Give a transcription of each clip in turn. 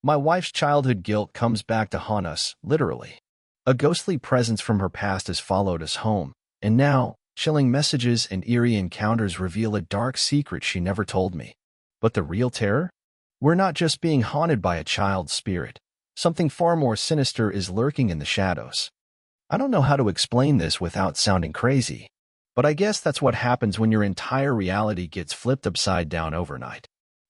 My wife's childhood guilt comes back to haunt us, literally. A ghostly presence from her past has followed us home, and now, chilling messages and eerie encounters reveal a dark secret she never told me. But the real terror? We're not just being haunted by a child's spirit. Something far more sinister is lurking in the shadows. I don't know how to explain this without sounding crazy, but I guess that's what happens when your entire reality gets flipped upside down overnight.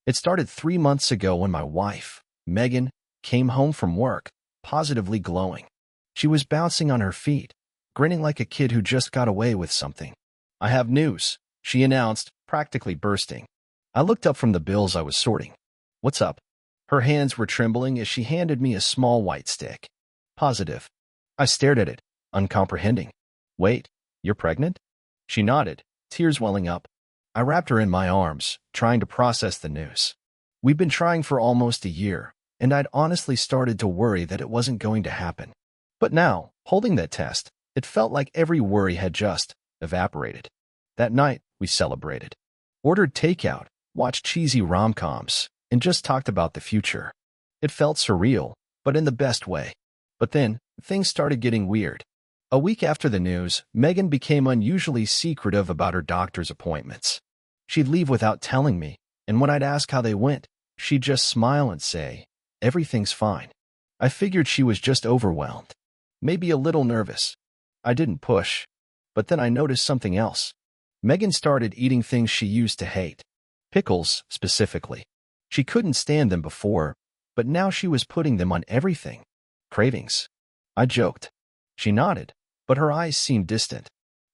It started 3 months ago when my wife, Megan, came home from work, positively glowing. She was bouncing on her feet, grinning like a kid who just got away with something. "I have news," she announced, practically bursting. I looked up from the bills I was sorting. "What's up?" Her hands were trembling as she handed me a small white stick. "Positive." I stared at it, uncomprehending. "Wait, you're pregnant?" She nodded, tears welling up. I wrapped her in my arms, trying to process the news. We'd been trying for almost a year, and I'd honestly started to worry that it wasn't going to happen. But now, holding that test, it felt like every worry had just evaporated. That night, we celebrated. Ordered takeout, watched cheesy rom-coms, and just talked about the future. It felt surreal, but in the best way. But then, things started getting weird. A week after the news, Megan became unusually secretive about her doctor's appointments. She'd leave without telling me, and when I'd ask how they went, she'd just smile and say, "Everything's fine." I figured she was just overwhelmed. Maybe a little nervous. I didn't push. But then I noticed something else. Megan started eating things she used to hate. Pickles, specifically. She couldn't stand them before, but now she was putting them on everything. Cravings. I joked. She nodded, but her eyes seemed distant.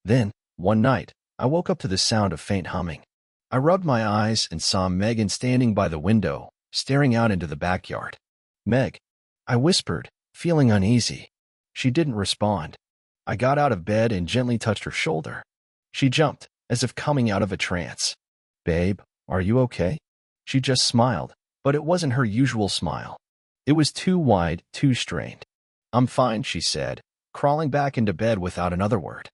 Then, one night, I woke up to the sound of faint humming. I rubbed my eyes and saw Megan standing by the window, staring out into the backyard. "Meg," I whispered, feeling uneasy. She didn't respond. I got out of bed and gently touched her shoulder. She jumped, as if coming out of a trance. "Babe, are you okay?" She just smiled, but it wasn't her usual smile. It was too wide, too strained. "I'm fine," she said, crawling back into bed without another word.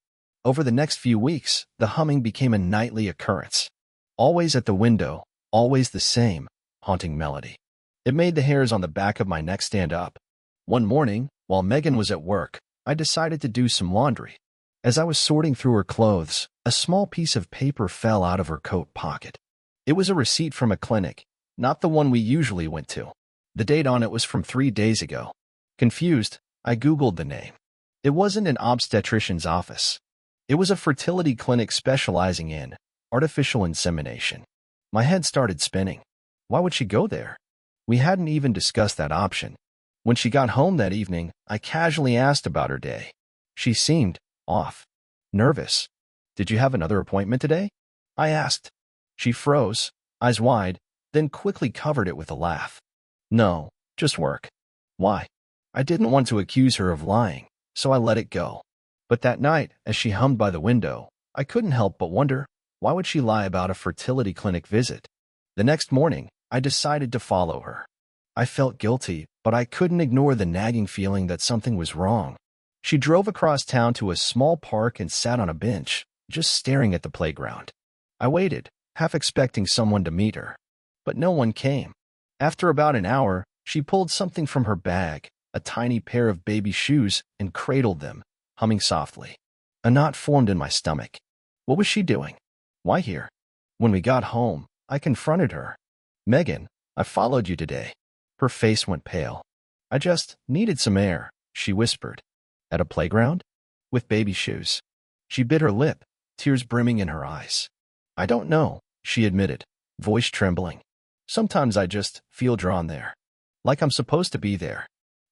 Over the next few weeks, the humming became a nightly occurrence. Always at the window, always the same, haunting melody. It made the hairs on the back of my neck stand up. One morning, while Megan was at work, I decided to do some laundry. As I was sorting through her clothes, a small piece of paper fell out of her coat pocket. It was a receipt from a clinic, not the one we usually went to. The date on it was from 3 days ago. Confused, I Googled the name. It wasn't an obstetrician's office. It was a fertility clinic specializing in artificial insemination. My head started spinning. Why would she go there? We hadn't even discussed that option. When she got home that evening, I casually asked about her day. She seemed off. Nervous. "Did you have another appointment today?" I asked. She froze, eyes wide, then quickly covered it with a laugh. "No, just work." "Why?" I didn't want to accuse her of lying, so I let it go. But that night, as she hummed by the window, I couldn't help but wonder, why would she lie about a fertility clinic visit? The next morning, I decided to follow her. I felt guilty, but I couldn't ignore the nagging feeling that something was wrong. She drove across town to a small park and sat on a bench, just staring at the playground. I waited, half expecting someone to meet her. But no one came. After about an hour, she pulled something from her bag, a tiny pair of baby shoes, and cradled them, humming softly. A knot formed in my stomach. What was she doing? Why here? When we got home, I confronted her. "Megan, I followed you today." Her face went pale. "I just needed some air," she whispered. "At a playground?" "With baby shoes." She bit her lip, tears brimming in her eyes. "I don't know," she admitted, voice trembling. "Sometimes I just feel drawn there. Like I'm supposed to be there."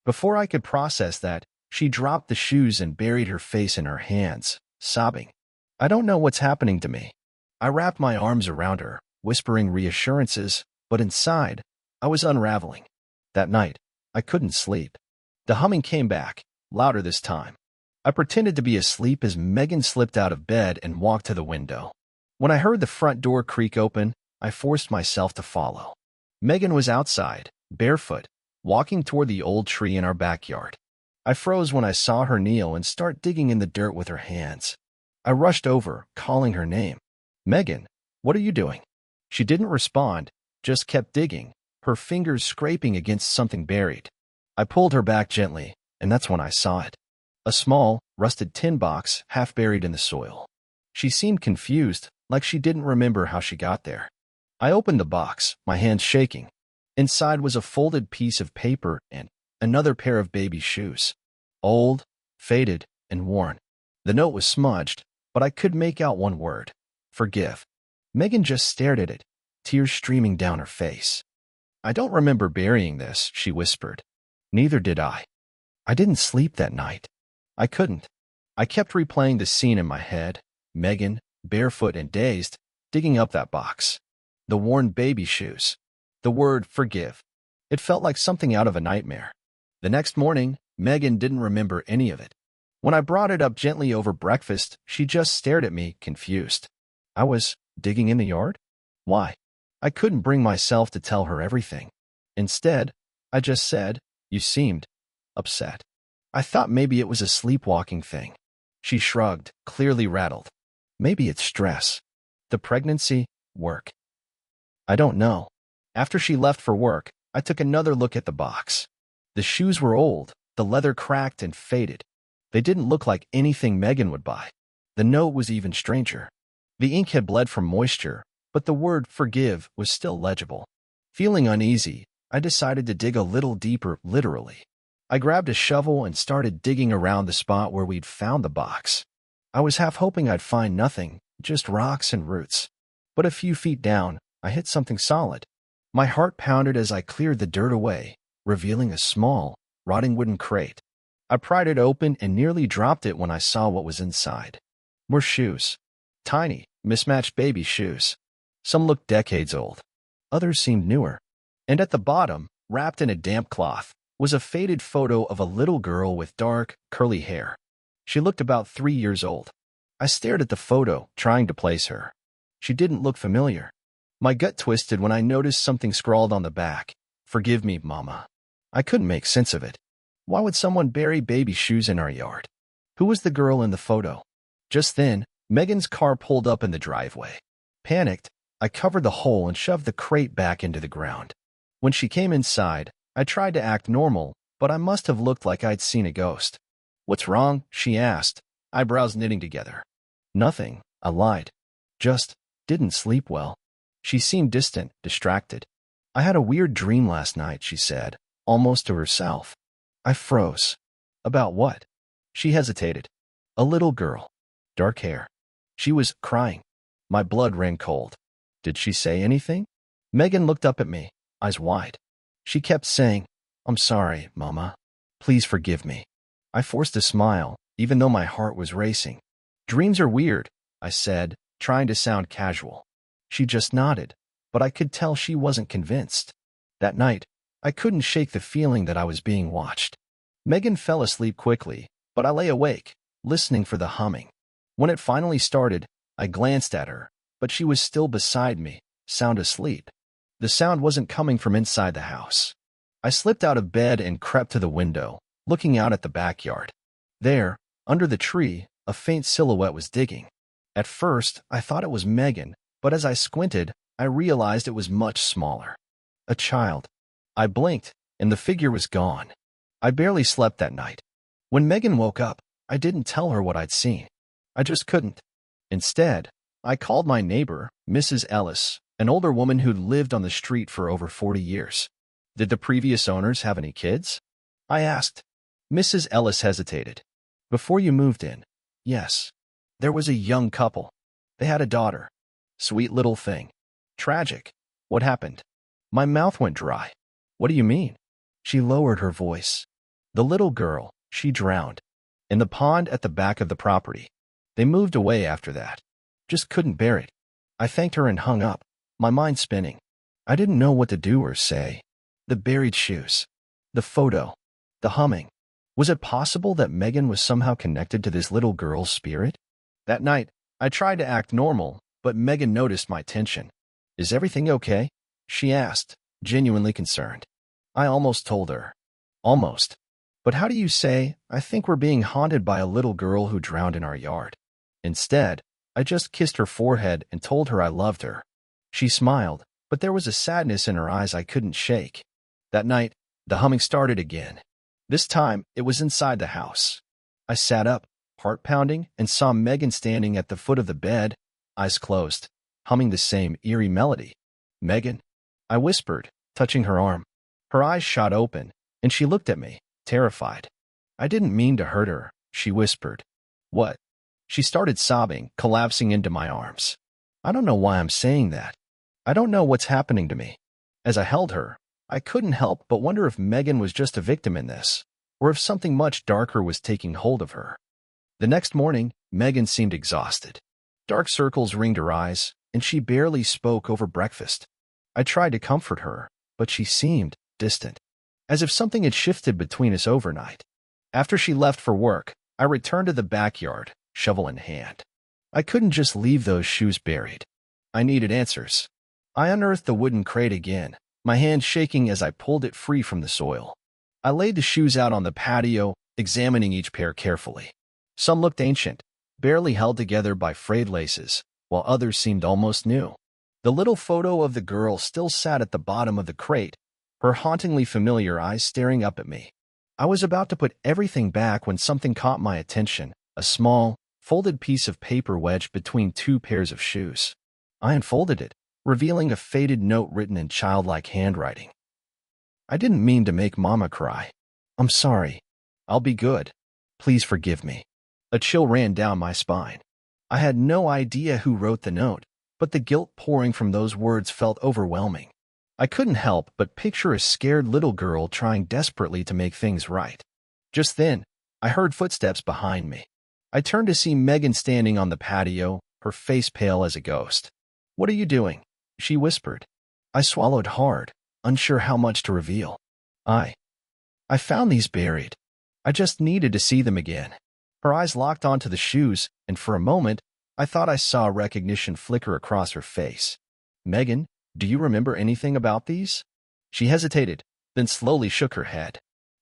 Before I could process that, she dropped the shoes and buried her face in her hands, sobbing. I don't know what's happening to me. I wrapped my arms around her, whispering reassurances, but inside, I was unraveling. That night, I couldn't sleep. The humming came back, louder this time. I pretended to be asleep as Megan slipped out of bed and walked to the window. When I heard the front door creak open, I forced myself to follow. Megan was outside, barefoot, walking toward the old tree in our backyard. I froze when I saw her kneel and start digging in the dirt with her hands. I rushed over, calling her name. "Megan, what are you doing?" She didn't respond, just kept digging, her fingers scraping against something buried. I pulled her back gently, and that's when I saw it. A small, rusted tin box half buried in the soil. She seemed confused, like she didn't remember how she got there. I opened the box, my hands shaking. Inside was a folded piece of paper and another pair of baby shoes. Old, faded, and worn. The note was smudged, but I could make out one word. Forgive. Megan just stared at it, tears streaming down her face. I don't remember burying this, she whispered. Neither did I. I didn't sleep that night. I couldn't. I kept replaying the scene in my head, Megan, barefoot and dazed, digging up that box. The worn baby shoes. The word forgive. It felt like something out of a nightmare. The next morning, Megan didn't remember any of it. When I brought it up gently over breakfast, she just stared at me, confused. I was digging in the yard? Why? I couldn't bring myself to tell her everything. Instead, I just said, you seemed upset. I thought maybe it was a sleepwalking thing. She shrugged, clearly rattled. Maybe it's stress. The pregnancy, work. I don't know. After she left for work, I took another look at the box. The shoes were old, the leather cracked and faded. They didn't look like anything Megan would buy. The note was even stranger. The ink had bled from moisture, but the word forgive was still legible. Feeling uneasy, I decided to dig a little deeper, literally. I grabbed a shovel and started digging around the spot where we'd found the box. I was half hoping I'd find nothing, just rocks and roots. But a few feet down, I hit something solid. My heart pounded as I cleared the dirt away, revealing a small, rotting wooden crate. I pried it open and nearly dropped it when I saw what was inside. More shoes. Tiny, mismatched baby shoes. Some looked decades old. Others seemed newer. And at the bottom, wrapped in a damp cloth, was a faded photo of a little girl with dark, curly hair. She looked about 3 years old. I stared at the photo, trying to place her. She didn't look familiar. My gut twisted when I noticed something scrawled on the back. Forgive me, Mama. I couldn't make sense of it. Why would someone bury baby shoes in our yard? Who was the girl in the photo? Just then, Megan's car pulled up in the driveway. Panicked, I covered the hole and shoved the crate back into the ground. When she came inside, I tried to act normal, but I must have looked like I'd seen a ghost. What's wrong? She asked, eyebrows knitting together. Nothing, I lied. Just didn't sleep well. She seemed distant, distracted. I had a weird dream last night, she said, almost to herself. I froze. About what? She hesitated. A little girl. Dark hair. She was crying. My blood ran cold. Did she say anything? Megan looked up at me, eyes wide. She kept saying, I'm sorry, Mama. Please forgive me. I forced a smile, even though my heart was racing. Dreams are weird, I said, trying to sound casual. She just nodded, but I could tell she wasn't convinced. That night, I couldn't shake the feeling that I was being watched. Megan fell asleep quickly, but I lay awake, listening for the humming. When it finally started, I glanced at her, but she was still beside me, sound asleep. The sound wasn't coming from inside the house. I slipped out of bed and crept to the window, looking out at the backyard. There, under the tree, a faint silhouette was digging. At first, I thought it was Megan, but as I squinted, I realized it was much smaller. A child. I blinked, and the figure was gone. I barely slept that night. When Megan woke up, I didn't tell her what I'd seen. I just couldn't. Instead, I called my neighbor, Mrs. Ellis, an older woman who'd lived on the street for over 40 years. Did the previous owners have any kids? I asked. Mrs. Ellis hesitated. Before you moved in, yes. There was a young couple. They had a daughter. Sweet little thing. Tragic. What happened? My mouth went dry. What do you mean? She lowered her voice. The little girl, she drowned. In the pond at the back of the property. They moved away after that. Just couldn't bear it. I thanked her and hung up, my mind spinning. I didn't know what to do or say. The buried shoes. The photo. The humming. Was it possible that Megan was somehow connected to this little girl's spirit? That night, I tried to act normal, but Megan noticed my tension. Is everything okay? She asked, genuinely concerned. I almost told her. Almost. But how do you say, I think we're being haunted by a little girl who drowned in our yard? Instead, I just kissed her forehead and told her I loved her. She smiled, but there was a sadness in her eyes I couldn't shake. That night, the humming started again. This time, it was inside the house. I sat up, heart pounding, and saw Megan standing at the foot of the bed, eyes closed, humming the same eerie melody. "Megan," I whispered, touching her arm. Her eyes shot open, and she looked at me, terrified. "I didn't mean to hurt her," she whispered. "What?" She started sobbing, collapsing into my arms. I don't know why I'm saying that. I don't know what's happening to me. As I held her, I couldn't help but wonder if Megan was just a victim in this, or if something much darker was taking hold of her. The next morning, Megan seemed exhausted. Dark circles ringed her eyes, and she barely spoke over breakfast. I tried to comfort her, but she seemed distant, as if something had shifted between us overnight. After she left for work, I returned to the backyard, shovel in hand. I couldn't just leave those shoes buried. I needed answers. I unearthed the wooden crate again, my hand shaking as I pulled it free from the soil. I laid the shoes out on the patio, examining each pair carefully. Some looked ancient, barely held together by frayed laces, while others seemed almost new. The little photo of the girl still sat at the bottom of the crate, her hauntingly familiar eyes staring up at me. I was about to put everything back when something caught my attention, a small, folded piece of paper wedged between two pairs of shoes. I unfolded it, revealing a faded note written in childlike handwriting. "I didn't mean to make Mama cry. I'm sorry. I'll be good. Please forgive me." A chill ran down my spine. I had no idea who wrote the note, but the guilt pouring from those words felt overwhelming. I couldn't help but picture a scared little girl trying desperately to make things right. Just then, I heard footsteps behind me. I turned to see Megan standing on the patio, her face pale as a ghost. "What are you doing?" she whispered. I swallowed hard, unsure how much to reveal. I found these buried. I just needed to see them again." Her eyes locked onto the shoes, and for a moment, I thought I saw recognition flicker across her face. "Megan, do you remember anything about these?" She hesitated, then slowly shook her head.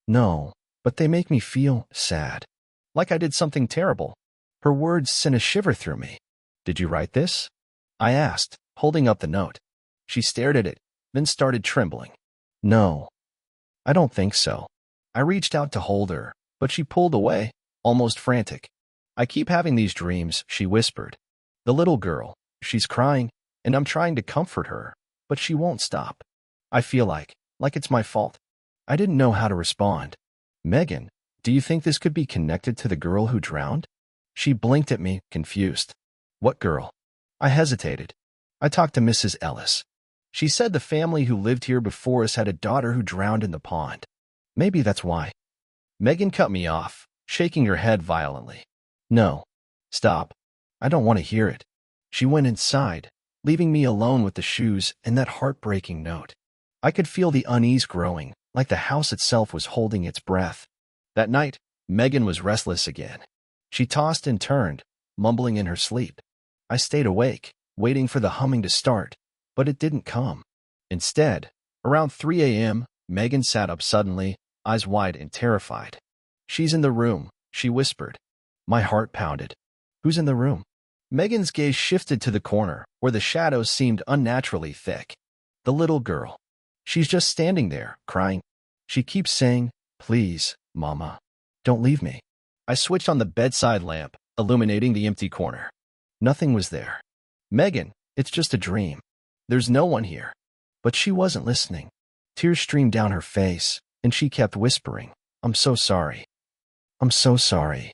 "No, but they make me feel sad. Like I did something terrible." Her words sent a shiver through me. "Did you write this?" I asked, holding up the note. She stared at it, then started trembling. "No, I don't think so." I reached out to hold her, but she pulled away, almost frantic. "I keep having these dreams," she whispered. "The little girl, she's crying, and I'm trying to comfort her, but she won't stop. I feel like it's my fault." I didn't know how to respond. "Megan, do you think this could be connected to the girl who drowned?" She blinked at me, confused. "What girl?" I hesitated. "I talked to Mrs. Ellis. She said the family who lived here before us had a daughter who drowned in the pond. Maybe that's why." Megan cut me off, shaking her head violently. "No. Stop. I don't want to hear it." She went inside, leaving me alone with the shoes and that heartbreaking note. I could feel the unease growing, like the house itself was holding its breath. That night, Megan was restless again. She tossed and turned, mumbling in her sleep. I stayed awake, waiting for the humming to start, but it didn't come. Instead, around 3 a.m., Megan sat up suddenly, eyes wide and terrified. "She's in the room," she whispered. My heart pounded. "Who's in the room?" Megan's gaze shifted to the corner, where the shadows seemed unnaturally thick. "The little girl. She's just standing there, crying. She keeps saying, 'Please, Mama, don't leave me.'" I switched on the bedside lamp, illuminating the empty corner. Nothing was there. "Megan, it's just a dream. There's no one here." But she wasn't listening. Tears streamed down her face, and she kept whispering, "I'm so sorry. I'm so sorry."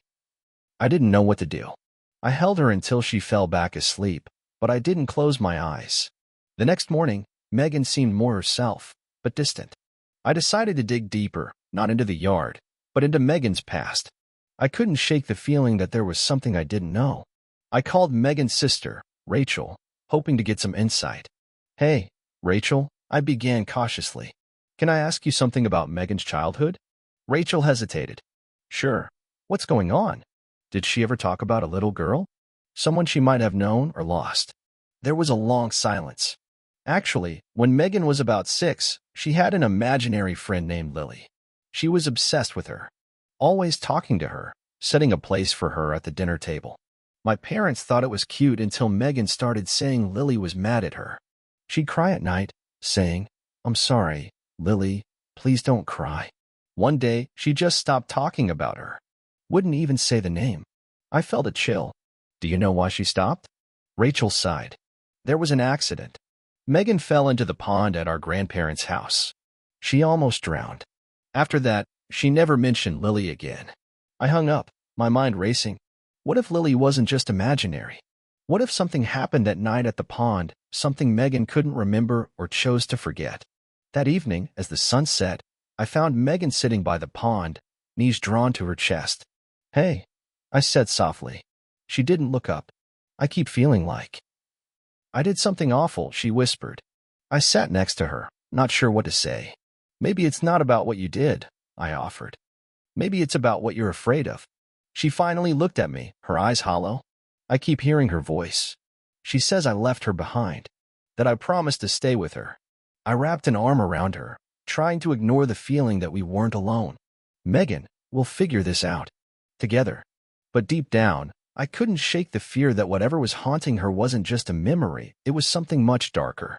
I didn't know what to do. I held her until she fell back asleep, but I didn't close my eyes. The next morning, Megan seemed more herself, but distant. I decided to dig deeper, not into the yard, but into Megan's past. I couldn't shake the feeling that there was something I didn't know. I called Megan's sister, Rachel, hoping to get some insight. "Hey, Rachel," I began cautiously. "Can I ask you something about Megan's childhood?" Rachel hesitated. "Sure. What's going on? Did she ever talk about a little girl? Someone she might have known or lost?" There was a long silence. Actually, when Megan was about 6, she had an imaginary friend named Lily. She was obsessed with her, always talking to her, setting a place for her at the dinner table. My parents thought it was cute until Megan started saying Lily was mad at her. She'd cry at night, saying, "I'm sorry, Lily, please don't cry." One day, she just stopped talking about her. Wouldn't even say the name. I felt a chill. Do you know why she stopped? Rachel sighed. There was an accident. Megan fell into the pond at our grandparents' house. She almost drowned. After that, she never mentioned Lily again. I hung up, my mind racing. What if Lily wasn't just imaginary? What if something happened at night at the pond, something Megan couldn't remember or chose to forget? That evening, as the sun set, I found Megan sitting by the pond, knees drawn to her chest. "Hey," I said softly. She didn't look up. "I keep feeling like I did something awful," she whispered. I sat next to her, not sure what to say. "Maybe it's not about what you did," I offered. "Maybe it's about what you're afraid of." She finally looked at me, her eyes hollow. I keep hearing her voice. She says I left her behind, that I promised to stay with her. I wrapped an arm around her, trying to ignore the feeling that we weren't alone. "Megan, we'll figure this out. Together." But deep down, I couldn't shake the fear that whatever was haunting her wasn't just a memory, it was something much darker.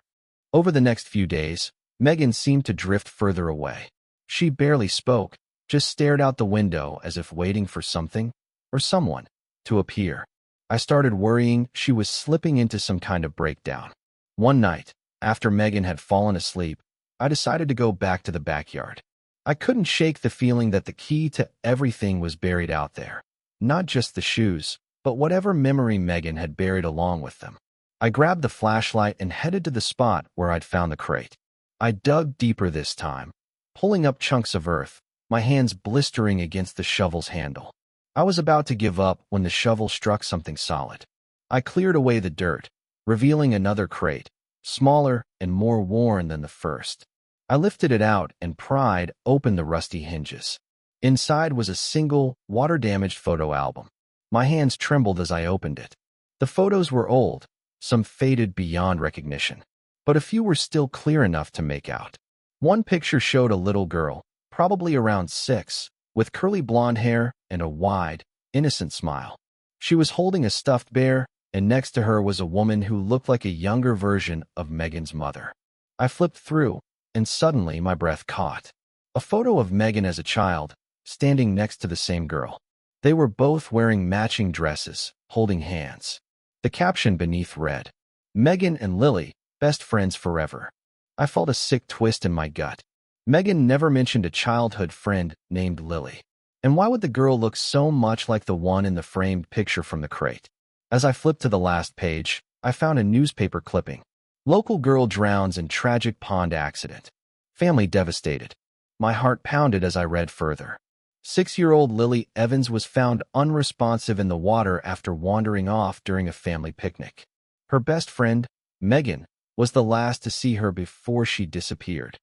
Over the next few days, Megan seemed to drift further away. She barely spoke, just stared out the window as if waiting for something, or someone, to appear. I started worrying she was slipping into some kind of breakdown. One night, after Megan had fallen asleep, I decided to go back to the backyard. I couldn't shake the feeling that the key to everything was buried out there. Not just the shoes, but whatever memory Megan had buried along with them. I grabbed the flashlight and headed to the spot where I'd found the crate. I dug deeper this time, pulling up chunks of earth, my hands blistering against the shovel's handle. I was about to give up when the shovel struck something solid. I cleared away the dirt, revealing another crate, smaller and more worn than the first. I lifted it out and pried open the rusty hinges. Inside was a single, water-damaged photo album. My hands trembled as I opened it. The photos were old, some faded beyond recognition, but a few were still clear enough to make out. One picture showed a little girl, probably around 6, with curly blonde hair and a wide, innocent smile. She was holding a stuffed bear, and next to her was a woman who looked like a younger version of Megan's mother. I flipped through, and suddenly my breath caught. A photo of Megan as a child, standing next to the same girl. They were both wearing matching dresses, holding hands. The caption beneath read, "Megan and Lily, best friends forever." I felt a sick twist in my gut. Megan never mentioned a childhood friend named Lily. And why would the girl look so much like the one in the framed picture from the crate? As I flipped to the last page, I found a newspaper clipping. "Local girl drowns in tragic pond accident. Family devastated." My heart pounded as I read further. 6-year-old Lily Evans was found unresponsive in the water after wandering off during a family picnic. Her best friend, Megan, was the last to see her before she disappeared.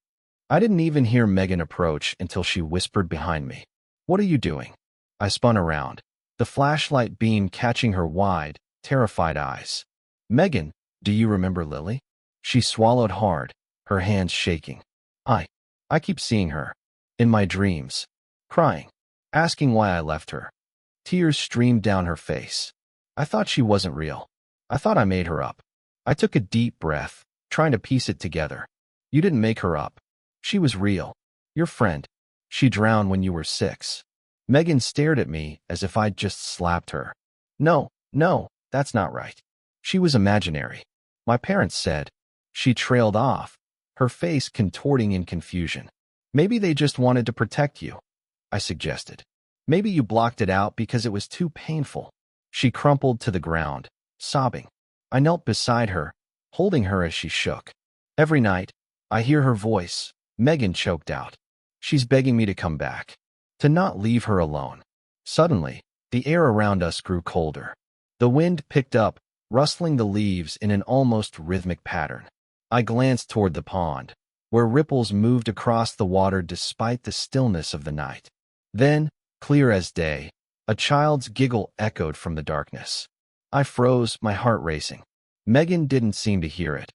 I didn't even hear Megan approach until she whispered behind me, "What are you doing?" I spun around, the flashlight beam catching her wide, terrified eyes. "Megan, do you remember Lily?" She swallowed hard, her hands shaking. I keep seeing her, in my dreams, crying, asking why I left her." Tears streamed down her face. I thought she wasn't real. I thought I made her up. I took a deep breath, trying to piece it together. "You didn't make her up. She was real. Your friend. She drowned when you were 6. Megan stared at me as if I'd just slapped her. No, that's not right. She was imaginary. My parents said." She trailed off, her face contorting in confusion. "Maybe they just wanted to protect you," I suggested. "Maybe you blocked it out because it was too painful." She crumpled to the ground, sobbing. I knelt beside her, holding her as she shook. "Every night, I hear her voice," Megan choked out. "She's begging me to come back, to not leave her alone." Suddenly, the air around us grew colder. The wind picked up, rustling the leaves in an almost rhythmic pattern. I glanced toward the pond, where ripples moved across the water despite the stillness of the night. Then, clear as day, a child's giggle echoed from the darkness. I froze, my heart racing. Megan didn't seem to hear it,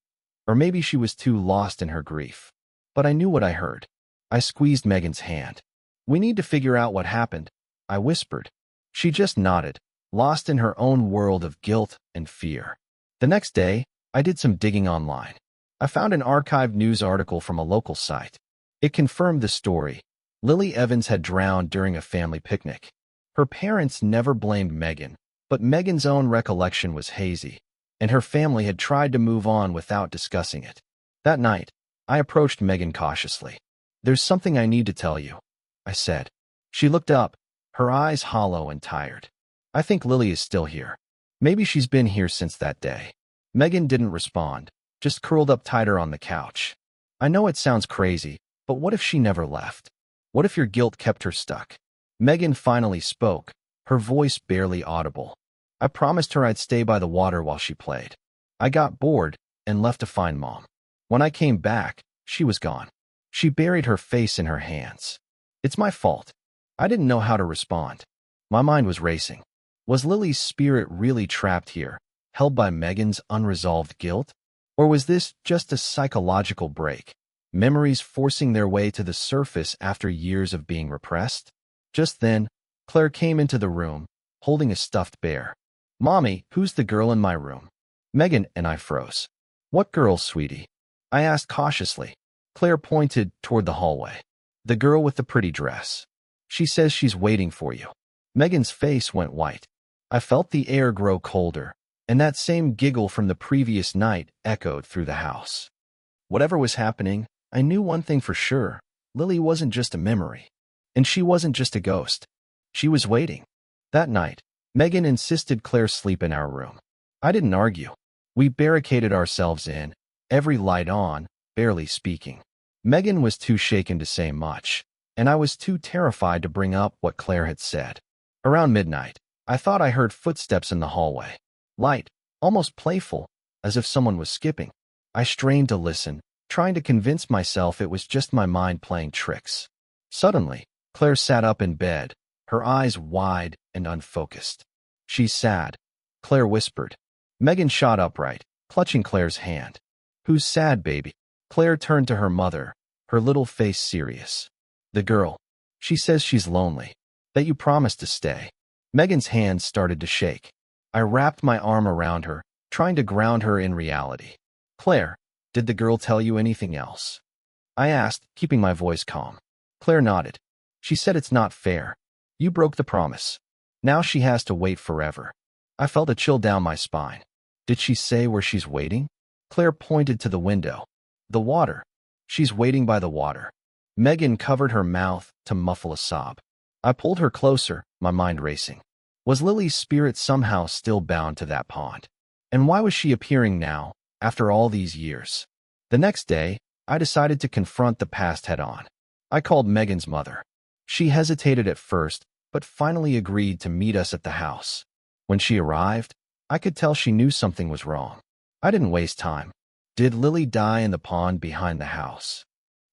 or maybe she was too lost in her grief. But I knew what I heard. I squeezed Megan's hand. "We need to figure out what happened," I whispered. She just nodded, lost in her own world of guilt and fear. The next day, I did some digging online. I found an archived news article from a local site. It confirmed the story. Lily Evans had drowned during a family picnic. Her parents never blamed Megan, but Megan's own recollection was hazy, and her family had tried to move on without discussing it. That night, I approached Megan cautiously. "There's something I need to tell you," I said. She looked up, her eyes hollow and tired. "I think Lily is still here. Maybe she's been here since that day." Megan didn't respond, just curled up tighter on the couch. "I know it sounds crazy, but what if she never left? What if your guilt kept her stuck?" Megan finally spoke, her voice barely audible. "I promised her I'd stay by the water while she played. I got bored and left to find Mom. When I came back, she was gone." She buried her face in her hands. "It's my fault. I didn't know how to respond." My mind was racing. Was Lily's spirit really trapped here, held by Megan's unresolved guilt? Or was this just a psychological break, memories forcing their way to the surface after years of being repressed? Just then, Claire came into the room, holding a stuffed bear. "Mommy, who's the girl in my room?" Megan and I froze. "What girl, sweetie?" I asked cautiously. Claire pointed toward the hallway. "The girl with the pretty dress. She says she's waiting for you." Megan's face went white. I felt the air grow colder, and that same giggle from the previous night echoed through the house. Whatever was happening, I knew one thing for sure. Lily wasn't just a memory. And she wasn't just a ghost. She was waiting. That night, Megan insisted Claire sleep in our room. I didn't argue. We barricaded ourselves in, every light on, barely speaking. Megan was too shaken to say much, and I was too terrified to bring up what Claire had said. Around midnight, I thought I heard footsteps in the hallway. Light, almost playful, as if someone was skipping. I strained to listen, trying to convince myself it was just my mind playing tricks. Suddenly, Claire sat up in bed, her eyes wide and unfocused. "She's sad," Claire whispered. Megan shot upright, clutching Claire's hand. "Who's sad, baby?" Claire turned to her mother, her little face serious. "The girl. She says she's lonely, that you promised to stay." Megan's hands started to shake. I wrapped my arm around her, trying to ground her in reality. "Claire, did the girl tell you anything else?" I asked, keeping my voice calm. Claire nodded. "She said it's not fair. You broke the promise. Now she has to wait forever." I felt a chill down my spine. "Did she say where she's waiting?" Claire pointed to the window. "The water. She's waiting by the water." Megan covered her mouth to muffle a sob. I pulled her closer, my mind racing. Was Lily's spirit somehow still bound to that pond? And why was she appearing now, after all these years? The next day, I decided to confront the past head-on. I called Megan's mother. She hesitated at first, but finally agreed to meet us at the house. When she arrived, I could tell she knew something was wrong. I didn't waste time. "Did Lily die in the pond behind the house?"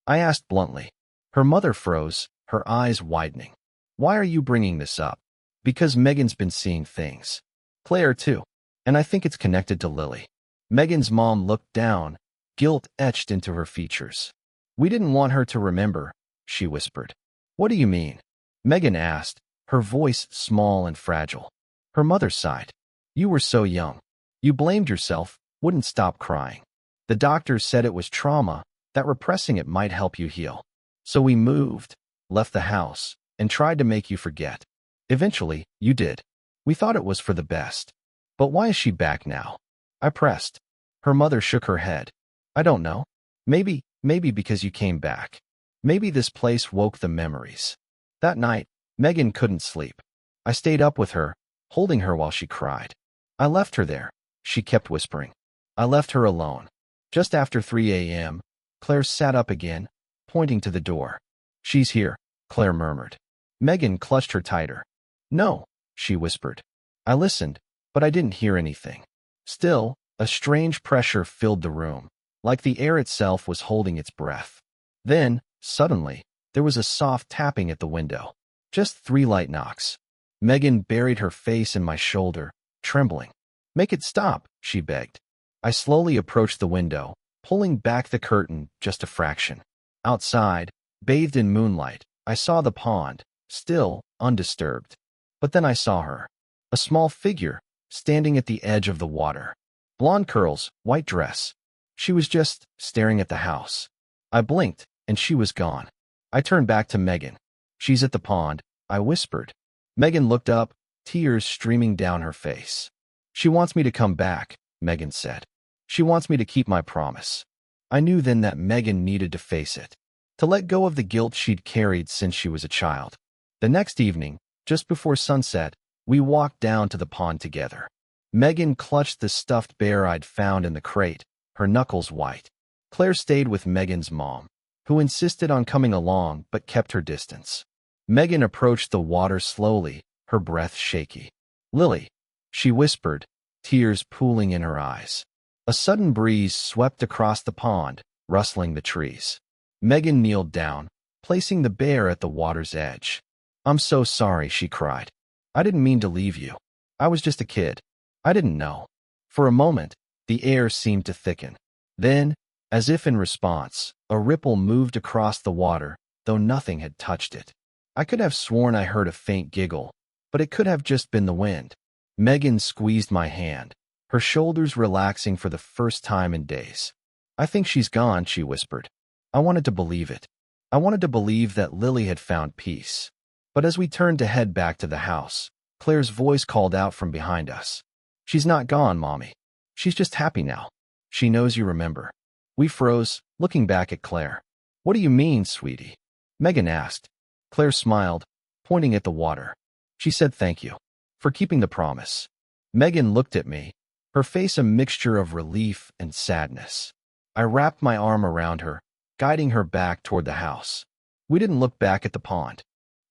I asked bluntly. Her mother froze, her eyes widening. "Why are you bringing this up?" "Because Megan's been seeing things. Claire, too. And I think it's connected to Lily." Megan's mom looked down, guilt etched into her features. "We didn't want her to remember," she whispered. "What do you mean?" Megan asked, her voice small and fragile. Her mother sighed. "You were so young. You blamed yourself, wouldn't stop crying. The doctors said it was trauma, that repressing it might help you heal. So we moved, left the house, and tried to make you forget. Eventually, you did. We thought it was for the best. But why is she back now?" I pressed. Her mother shook her head. "I don't know. Maybe because you came back. Maybe this place woke the memories." That night, Megan couldn't sleep. I stayed up with her, holding her while she cried. "I left her there," she kept whispering. "I left her alone." Just after 3 a.m., Claire sat up again, pointing to the door. "She's here," Claire murmured. Megan clutched her tighter. "No," she whispered. I listened, but I didn't hear anything. Still, a strange pressure filled the room, like the air itself was holding its breath. Then, suddenly, there was a soft tapping at the window. Just 3 light knocks. Megan buried her face in my shoulder, trembling. "Make it stop," she begged. I slowly approached the window, pulling back the curtain just a fraction. Outside, bathed in moonlight, I saw the pond, still, undisturbed. But then I saw her. A small figure, standing at the edge of the water. Blonde curls, white dress. She was just staring at the house. I blinked, and she was gone. I turned back to Megan. "She's at the pond," I whispered. Megan looked up, tears streaming down her face. "She wants me to come back," Megan said. "She wants me to keep my promise." I knew then that Megan needed to face it, to let go of the guilt she'd carried since she was a child. The next evening, just before sunset, we walked down to the pond together. Megan clutched the stuffed bear I'd found in the crate, her knuckles white. Claire stayed with Megan's mom, who insisted on coming along but kept her distance. Megan approached the water slowly, her breath shaky. "Lily," she whispered, tears pooling in her eyes. A sudden breeze swept across the pond, rustling the trees. Megan kneeled down, placing the bear at the water's edge. "I'm so sorry," she cried. "I didn't mean to leave you. I was just a kid. I didn't know." For a moment, the air seemed to thicken. Then, as if in response, a ripple moved across the water, though nothing had touched it. I could have sworn I heard a faint giggle, but it could have just been the wind. Megan squeezed my hand, her shoulders relaxing for the first time in days. "I think she's gone," she whispered. I wanted to believe it. I wanted to believe that Lily had found peace. But as we turned to head back to the house, Claire's voice called out from behind us. "She's not gone, Mommy. She's just happy now. She knows you remember." We froze, looking back at Claire. "What do you mean, sweetie?" Megan asked. Claire smiled, pointing at the water. She said thank you for keeping the promise. Megan looked at me, her face a mixture of relief and sadness. I wrapped my arm around her, guiding her back toward the house. We didn't look back at the pond,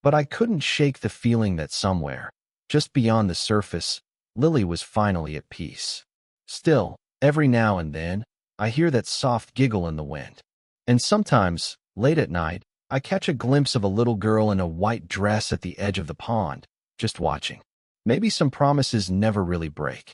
but I couldn't shake the feeling that somewhere, just beyond the surface, Lily was finally at peace. Still, every now and then, I hear that soft giggle in the wind. And sometimes, late at night, I catch a glimpse of a little girl in a white dress at the edge of the pond, just watching. Maybe some promises never really break.